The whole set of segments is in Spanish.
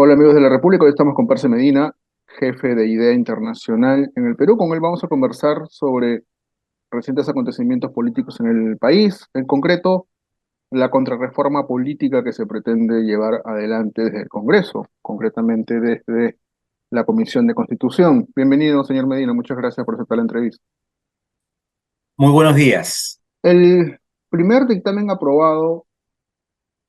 Hola amigos de la República, hoy estamos con Parce Medina, jefe de IDEA Internacional en el Perú. Con él vamos a conversar sobre recientes acontecimientos políticos en el país, en concreto la contrarreforma política que se pretende llevar adelante desde el Congreso, concretamente desde la Comisión de Constitución. Bienvenido, señor Medina, muchas gracias por aceptar la entrevista. Muy buenos días. El primer dictamen aprobado,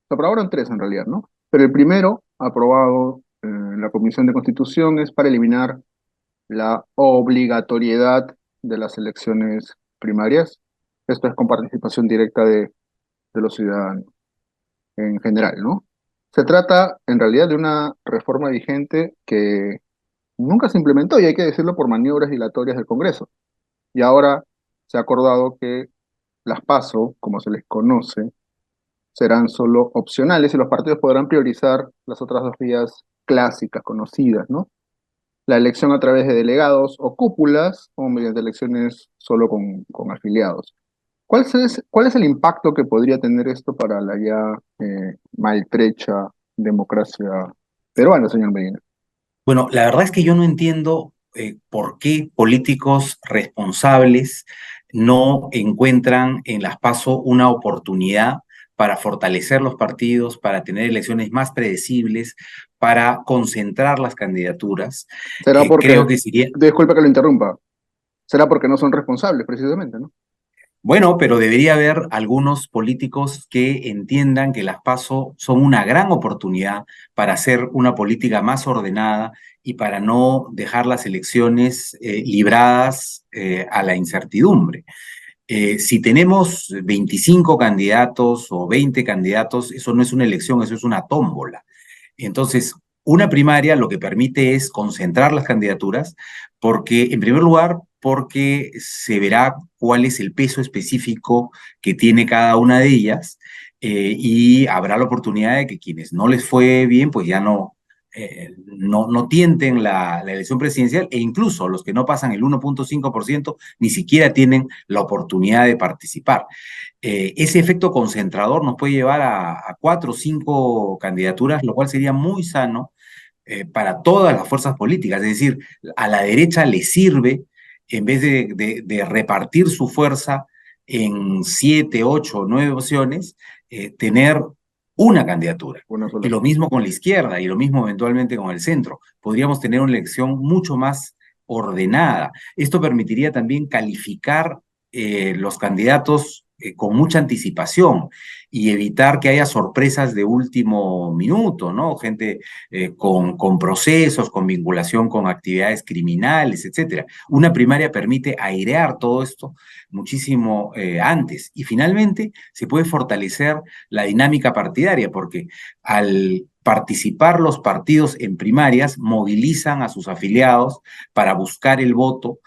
se aprobaron tres en realidad, ¿no? Pero el primero aprobado en la Comisión de Constitución es para eliminar la obligatoriedad de las elecciones primarias. Esto es con participación directa de los ciudadanos en general, ¿no? Se trata en realidad de una reforma vigente que nunca se implementó y hay que decirlo por maniobras dilatorias del Congreso. Y ahora se ha acordado que las PASO, como se les conoce, serán solo opcionales y los partidos podrán priorizar las otras dos vías clásicas, conocidas, ¿no? La elección a través de delegados o cúpulas o mediante elecciones solo con afiliados. ¿Cuál es el impacto que podría tener esto para la ya maltrecha democracia peruana, señor Medina? Bueno, la verdad es que yo no entiendo por qué políticos responsables no encuentran en las PASO una oportunidad para fortalecer los partidos, para tener elecciones más predecibles, para concentrar las candidaturas. Será Creo porque, que sería, disculpe que lo interrumpa, será porque no son responsables precisamente, ¿no? Bueno, pero debería haber algunos políticos que entiendan que las PASO son una gran oportunidad para hacer una política más ordenada y para no dejar las elecciones libradas a la incertidumbre. Si tenemos 25 candidatos o 20 candidatos, eso no es una elección, eso es una tómbola. Entonces, una primaria lo que permite es concentrar las candidaturas, porque, en primer lugar, porque se verá cuál es el peso específico que tiene cada una de ellas, y habrá la oportunidad de que quienes no les fue bien, pues ya no tienten la elección presidencial, e incluso los que no pasan el 1,5% ni siquiera tienen la oportunidad de participar. Ese efecto concentrador nos puede llevar a cuatro o cinco candidaturas, lo cual sería muy sano para todas las fuerzas políticas. Es decir, a la derecha le sirve, en vez de repartir su fuerza en 7, 8, 9 opciones, tener una candidatura. Una Y sola. lo mismo con la izquierda, y lo mismo eventualmente con el centro. Podríamos tener una elección mucho más ordenada. Esto permitiría también calificar los candidatos con mucha anticipación y evitar que haya sorpresas de último minuto, ¿no? Gente con procesos, con vinculación con actividades criminales, etcétera. Una primaria permite airear todo esto muchísimo antes. Y finalmente se puede fortalecer la dinámica partidaria, porque al participar los partidos en primarias, movilizan a sus afiliados para buscar el voto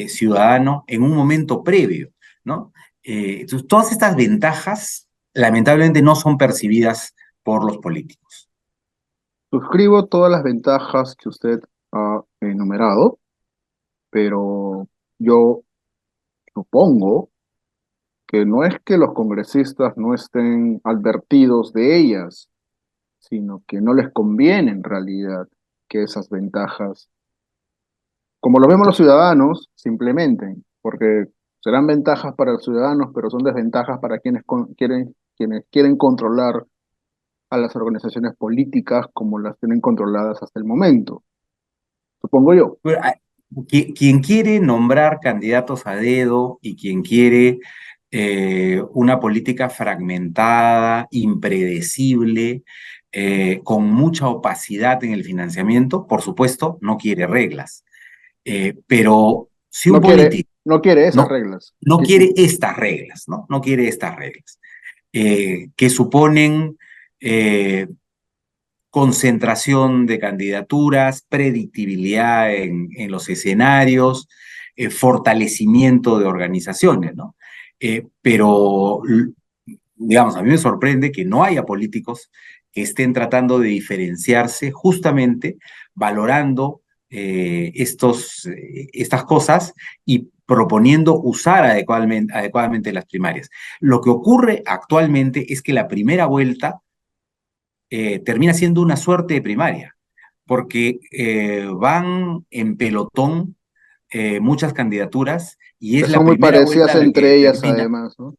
ciudadano en un momento previo, ¿no? Entonces, todas estas ventajas lamentablemente no son percibidas por los políticos. Suscribo todas las ventajas que usted ha enumerado, pero yo supongo que no es que los congresistas no estén advertidos de ellas, sino que no les conviene en realidad que esas ventajas, como lo vemos los ciudadanos, se implementen, porque serán ventajas para los ciudadanos, pero son desventajas para quienes quieren controlar a las organizaciones políticas como las tienen controladas hasta el momento, supongo yo. Bueno, quien quiere nombrar candidatos a dedo y quien quiere una política fragmentada, impredecible, con mucha opacidad en el financiamiento, por supuesto, no quiere reglas. Pero si un político No quiere esas no, reglas. no quiere estas reglas, ¿no? No quiere estas reglas, que suponen concentración de candidaturas, predictibilidad en los escenarios, fortalecimiento de organizaciones, ¿no? Pero, digamos, a mí me sorprende que no haya políticos que estén tratando de diferenciarse justamente valorando estas cosas y proponiendo usar adecuadamente las primarias. Lo que ocurre actualmente es que la primera vuelta termina siendo una suerte de primaria. porque van en pelotón muchas candidaturas y Que es la son muy primera vuelta parecidas la que entre ellas determina, además, ¿no?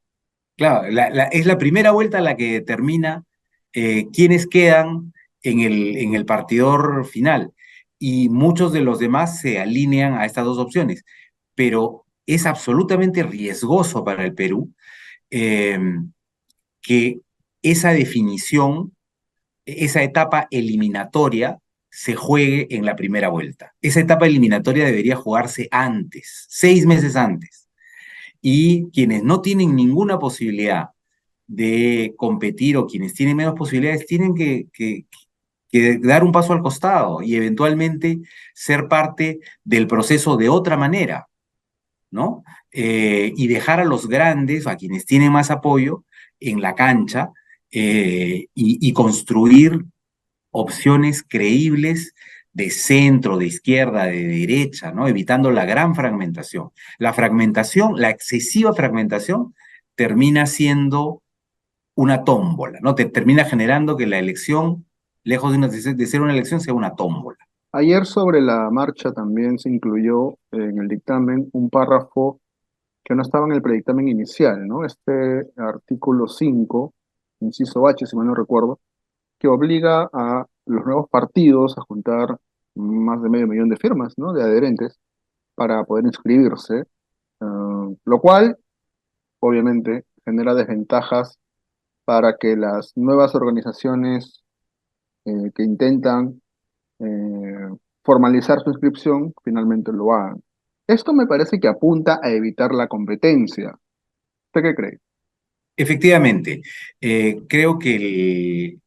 claro, es la primera vuelta la que determina quiénes quedan en el partidor final. Y muchos de los demás se alinean a estas dos opciones, pero es absolutamente riesgoso para el Perú eh, que esa definición, esa etapa eliminatoria, se juegue en la primera vuelta. Esa etapa eliminatoria debería jugarse antes, 6 meses antes. Y quienes no tienen ninguna posibilidad de competir o quienes tienen menos posibilidades tienen que dar un paso al costado y eventualmente ser parte del proceso de otra manera, ¿no? Y dejar a los grandes, a quienes tienen más apoyo, en la cancha y construir opciones creíbles de centro, de izquierda, de derecha, ¿no? Evitando la gran fragmentación. La fragmentación, la excesiva fragmentación, termina siendo una tómbola, ¿no? Te termina generando que la elección, lejos de ser una elección, sea una tómbola. Ayer sobre la marcha también se incluyó en el dictamen un párrafo que no estaba en el predictamen inicial, ¿no? Este artículo 5, inciso H, si mal no recuerdo, que obliga a los nuevos partidos a juntar más de medio millón de firmas, ¿no? De adherentes para poder inscribirse, lo cual obviamente genera desventajas para que las nuevas organizaciones que intentan formalizar su inscripción finalmente lo hagan. Esto me parece que apunta a evitar la competencia. ¿Usted qué cree? Efectivamente, creo que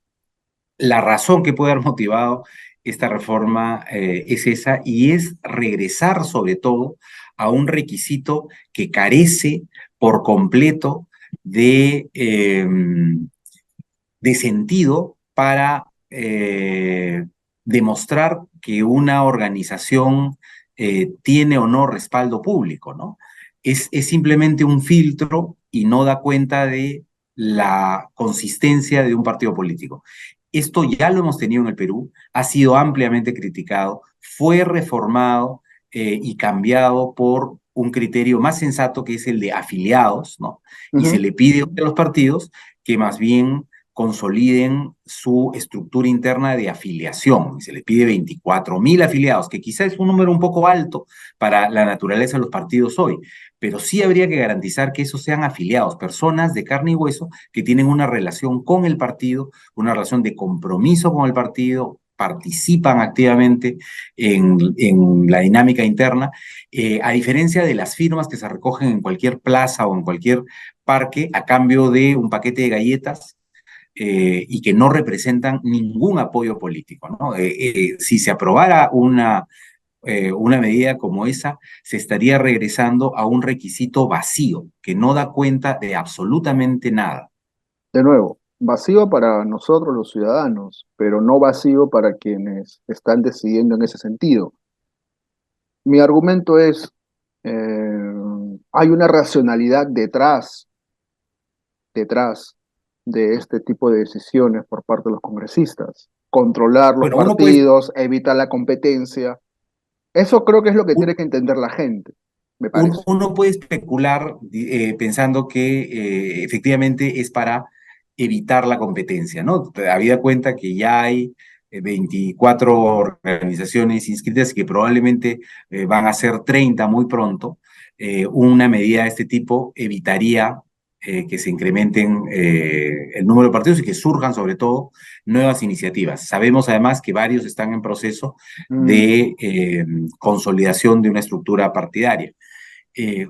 la razón que puede haber motivado esta reforma es esa y es regresar sobre todo a un requisito que carece por completo de sentido para demostrar que una organización tiene o no respaldo público, ¿no? Es simplemente un filtro y no da cuenta de la consistencia de un partido político. Esto ya lo hemos tenido en el Perú, ha sido ampliamente criticado, fue reformado y cambiado por un criterio más sensato que es el de afiliados, ¿no? Y se Ujú. le pide a los partidos que más bien consoliden su estructura interna de afiliación. Y se les pide 24.000 afiliados, que quizás es un número un poco alto para la naturaleza de los partidos hoy, pero sí habría que garantizar que esos sean afiliados, personas de carne y hueso que tienen una relación con el partido, una relación de compromiso con el partido, participan activamente en la dinámica interna, a diferencia de las firmas que se recogen en cualquier plaza o en cualquier parque a cambio de un paquete de galletas y que no representan ningún apoyo político, ¿no? Si se aprobara una medida como esa, se estaría regresando a un requisito vacío, que no da cuenta de absolutamente nada. De nuevo, vacío para nosotros los ciudadanos, pero no vacío para quienes están decidiendo en ese sentido. Mi argumento es, hay una racionalidad detrás de este tipo de decisiones por parte de los congresistas. Controlar los Bueno, uno puede, partidos, evitar la competencia. Eso creo que es lo que tiene un- que entender la gente, me parece. uno puede especular pensando que efectivamente es para evitar la competencia, ¿no? Habida cuenta que ya hay 24 organizaciones inscritas y que probablemente van a ser 30 muy pronto, una medida de este tipo evitaría que se incrementen el número de partidos y que surjan sobre todo nuevas iniciativas. Sabemos además que varios están en proceso Mm, de consolidación de una estructura partidaria. Eh,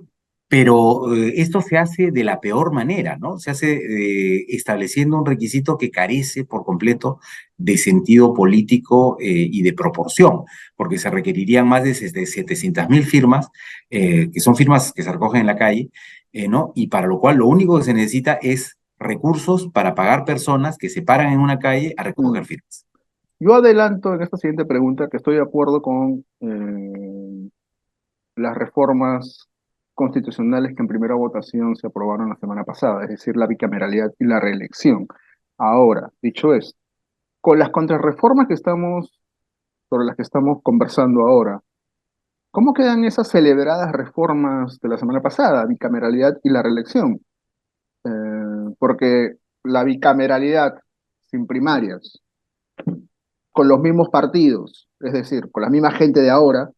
pero esto se hace de la peor manera, ¿no? Se hace estableciendo un requisito que carece por completo de sentido político y de proporción, porque se requerirían más de 700.000 firmas, que son firmas que se recogen en la calle, ¿no? Y para lo cual lo único que se necesita es recursos para pagar personas que se paran en una calle a mm. recoger firmas. Yo adelanto en esta siguiente pregunta que estoy de acuerdo con las reformas constitucionales que en primera votación se aprobaron la semana pasada, es decir, la bicameralidad y la reelección. Ahora, dicho esto, con las contrarreformas que estamos sobre las que estamos conversando ahora, ¿cómo quedan esas celebradas reformas de la semana pasada, bicameralidad y la reelección? Porque la bicameralidad sin primarias, con los mismos partidos, es decir, con la misma gente de ahora,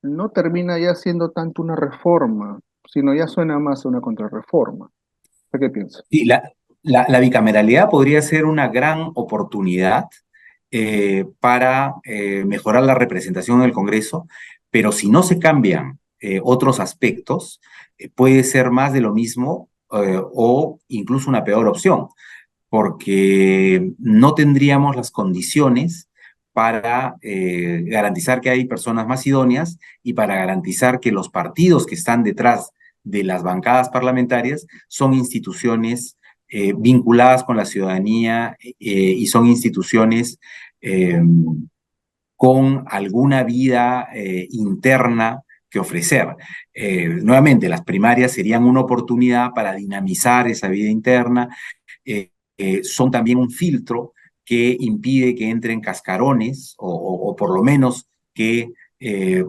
no termina ya siendo tanto una reforma, sino ya suena más a una contrarreforma. ¿Usted qué piensa? Sí, la bicameralidad podría ser una gran oportunidad para mejorar la representación en el Congreso, pero si no se cambian otros aspectos, puede ser más de lo mismo o incluso una peor opción, porque no tendríamos las condiciones para garantizar que hay personas más idóneas y para garantizar que los partidos que están detrás de las bancadas parlamentarias son instituciones vinculadas con la ciudadanía y son instituciones eh, con alguna vida interna que ofrecer. Nuevamente, las primarias serían una oportunidad para dinamizar esa vida interna, son también un filtro que impide que entren cascarones o por lo menos que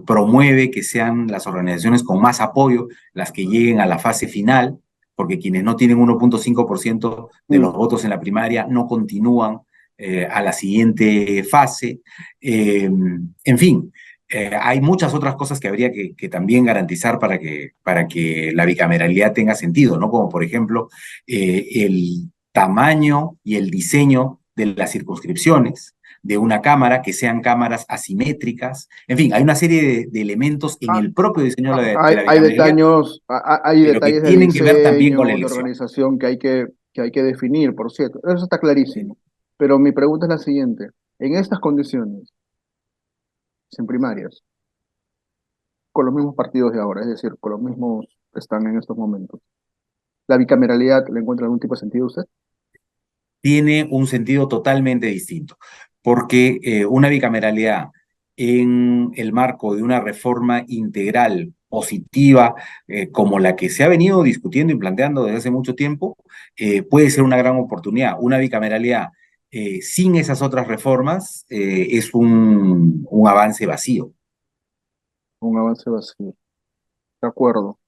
promueve que sean las organizaciones con más apoyo las que lleguen a la fase final, porque quienes no tienen 1.5% de Mm. los votos en la primaria no continúan a la siguiente fase. En fin, hay muchas otras cosas que habría que también garantizar para que la bicameralidad tenga sentido, ¿no? Como por ejemplo el tamaño y el diseño de las circunscripciones de una cámara, que sean cámaras asimétricas. En fin, hay una serie de elementos en Ah, el propio diseño de hay, la hay bicameralidad, detalles, hay pero que detalles de tienen que ver también con la diseño, de elección. organización que hay que definir, por cierto. Eso está clarísimo. Pero mi pregunta es la siguiente. En estas condiciones, sin primarias, con los mismos partidos de ahora, es decir, con los mismos que están en estos momentos, ¿la bicameralidad le encuentra algún tipo de sentido a usted? Tiene un sentido totalmente distinto, porque una bicameralidad en el marco de una reforma integral positiva como la que se ha venido discutiendo y planteando desde hace mucho tiempo, puede ser una gran oportunidad. Una bicameralidad sin esas otras reformas es un avance vacío. Un avance vacío. De acuerdo.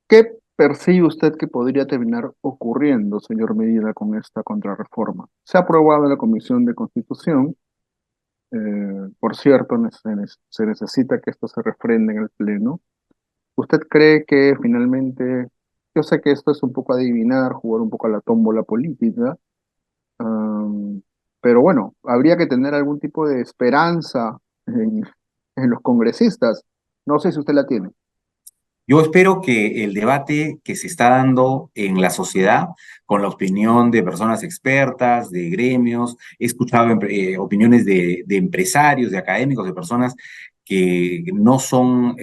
¿Qué percibe usted que podría terminar ocurriendo, señor Medina, con esta contrarreforma? Se ha aprobado en la Comisión de Constitución. Por cierto, se necesita que esto se refrende en el Pleno. ¿Usted cree que finalmente, yo sé que esto es un poco adivinar, jugar un poco a la tómbola política, am, pero bueno, habría que tener algún tipo de esperanza en los congresistas? No sé si usted la tiene. Yo espero que el debate que se está dando en la sociedad, con la opinión de personas expertas, de gremios, he escuchado opiniones de empresarios, de académicos, de personas que no son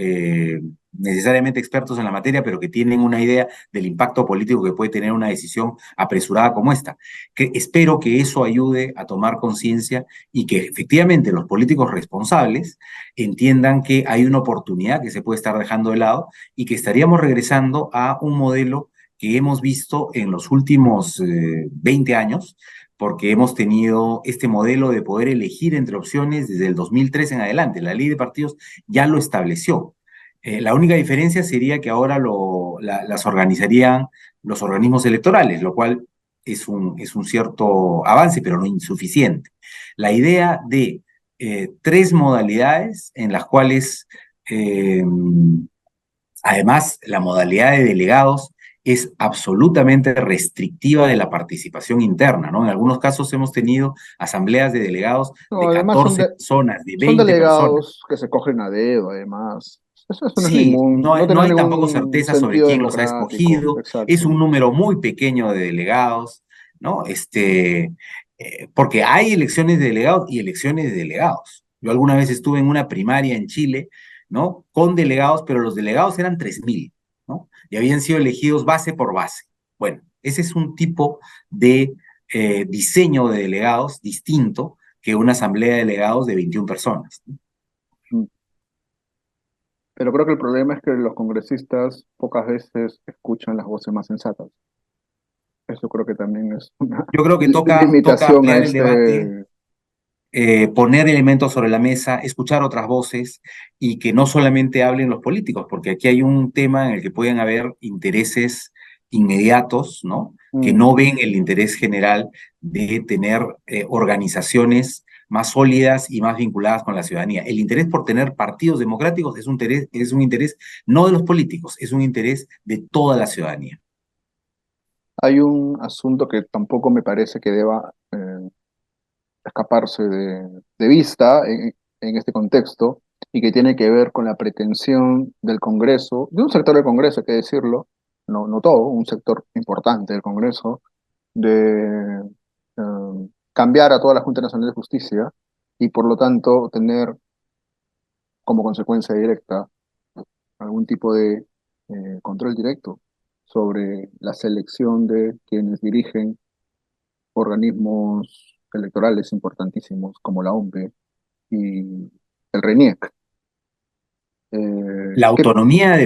necesariamente expertos en la materia, pero que tienen una idea del impacto político que puede tener una decisión apresurada como esta. Que espero que eso ayude a tomar conciencia y que efectivamente los políticos responsables entiendan que hay una oportunidad que se puede estar dejando de lado y que estaríamos regresando a un modelo que hemos visto en los últimos 20 años, porque hemos tenido este modelo de poder elegir entre opciones desde el 2003 en adelante. La ley de partidos ya lo estableció. La única diferencia sería que ahora las organizarían los organismos electorales, lo cual es un cierto avance, pero no insuficiente. La idea de tres modalidades en las cuales además, la modalidad de delegados es absolutamente restrictiva de la participación interna, ¿no? En algunos casos hemos tenido asambleas de delegados No, de además 14 personas, de son 20 personas. delegados que se cogen a dedo, además. Eso no es Sí, no no tenemos hay tampoco ningún certeza sobre sentido quién los ha democrático. escogido, es Exacto. un número muy pequeño de delegados, ¿no? Porque hay elecciones de delegados y elecciones de delegados. Yo alguna vez estuve en una primaria en Chile, ¿no? Con delegados, pero los delegados eran 3.000, ¿no? Y habían sido elegidos base por base. Bueno, ese es un tipo de diseño de delegados distinto que una asamblea de delegados de 21 personas. Mm. Pero creo que el problema es que los congresistas pocas veces escuchan las voces más sensatas. Eso creo que también es una Yo creo que toca limitación ampliar el debate. poner elementos sobre la mesa, escuchar otras voces y que no solamente hablen los políticos, porque aquí hay un tema en el que pueden haber intereses inmediatos, ¿no? Que Mm. no ven el interés general de tener organizaciones más sólidas y más vinculadas con la ciudadanía. El interés por tener partidos democráticos es un interés no de los políticos, es un interés de toda la ciudadanía. Hay un asunto que tampoco me parece que deba escaparse de vista en este contexto y que tiene que ver con la pretensión del Congreso, de un sector del Congreso, hay que decirlo, no todo, un sector importante del Congreso, de cambiar a toda la Junta Nacional de Justicia y por lo tanto tener como consecuencia directa algún tipo de control directo sobre la selección de quienes dirigen organismos electorales importantísimos como la OMP y el RENIEC. La ¿Qué? autonomía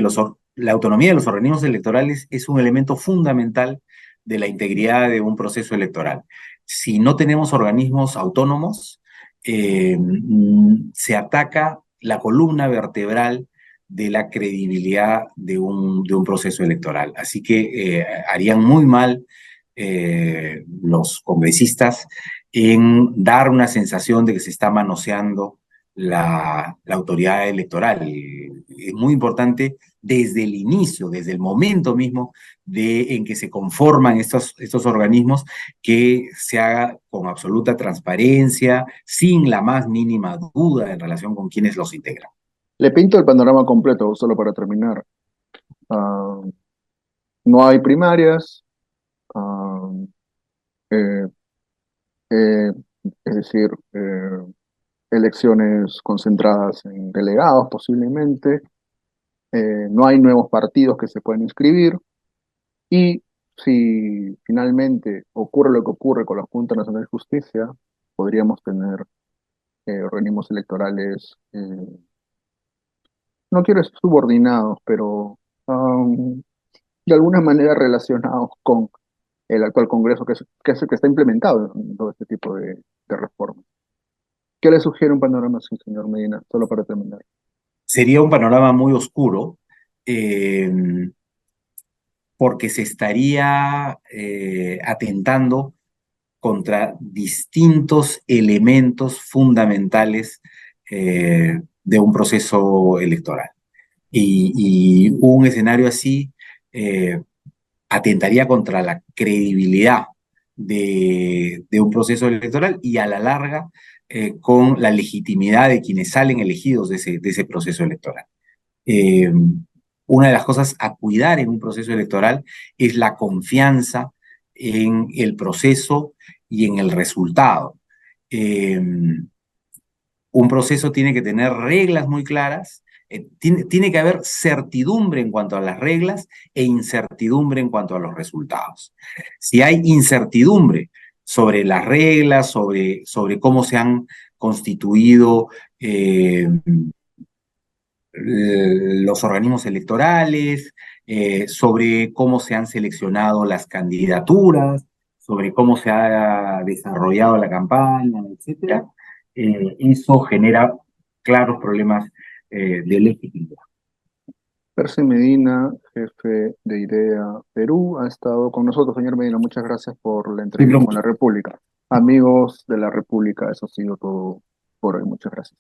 la autonomía de los organismos electorales es un elemento fundamental de la integridad de un proceso electoral. Si no tenemos organismos autónomos, se ataca la columna vertebral de la credibilidad de un proceso electoral. Así que harían muy mal los congresistas en dar una sensación de que se está manoseando la autoridad electoral. Es muy importante desde el inicio, desde el momento mismo en que se conforman estos organismos, que se haga con absoluta transparencia, sin la más mínima duda en relación con quienes los integran. Le pinto el panorama completo, solo para terminar. Ah, no hay primarias, ah, eh, eh, es decir, elecciones concentradas en delegados posiblemente, no hay nuevos partidos que se puedan inscribir y si finalmente ocurre lo que ocurre con la Junta Nacional de Justicia, podríamos tener organismos electorales, no quiero decir subordinados, pero de alguna manera relacionados con el actual Congreso, que es el que está implementado en todo este tipo de reformas. ¿Qué le sugiere un panorama así, señor Medina? Solo para terminar. Sería un panorama muy oscuro, eh, porque se estaría atentando contra distintos elementos fundamentales de un proceso electoral. Y un escenario así eh, atentaría contra la credibilidad de un proceso electoral y a la larga con la legitimidad de quienes salen elegidos de ese proceso electoral. Eh, una de las cosas a cuidar en un proceso electoral es la confianza en el proceso y en el resultado. Eh, un proceso tiene que tener reglas muy claras, tiene que haber certidumbre en cuanto a las reglas e incertidumbre en cuanto a los resultados. Si hay incertidumbre sobre las reglas, sobre cómo se han constituido los organismos electorales, sobre cómo se han seleccionado las candidaturas, sobre cómo se ha desarrollado la campaña, etcétera. Eso genera claros problemas de legitimidad. Percy Medina, jefe de IDEA Perú, ha estado con nosotros. Señor Medina, muchas gracias por la entrevista con la República. Amigos de la República, eso ha sido todo por hoy. Muchas gracias.